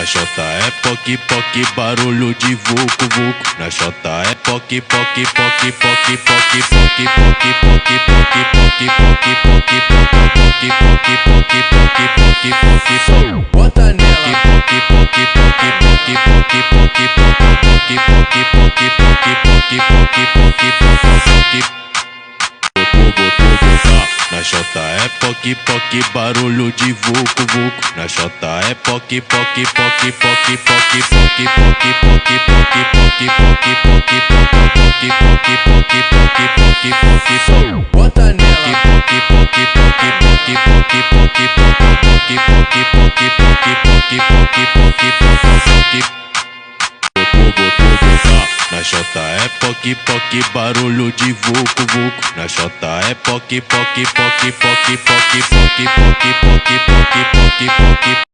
Na J é poc poc, barulho de vucu vucu. Na J é poc poc poc poc poc poc poc poc poc poc poc poc poc poc poc. Bota nela. Poc poc poc poc poc poc poc poc poc poc poc poc. Na J é poc poc, barulho de vucu vucu. Na J é poc poc poc poc poc poc poc poc poc poc poc poc poc. Bota nela. Poc poc poc poc poc poc poc Na J é poc poc, barulho de vucu vucu. Na J é poc poc poc poc poc poc poc poc poc poc poc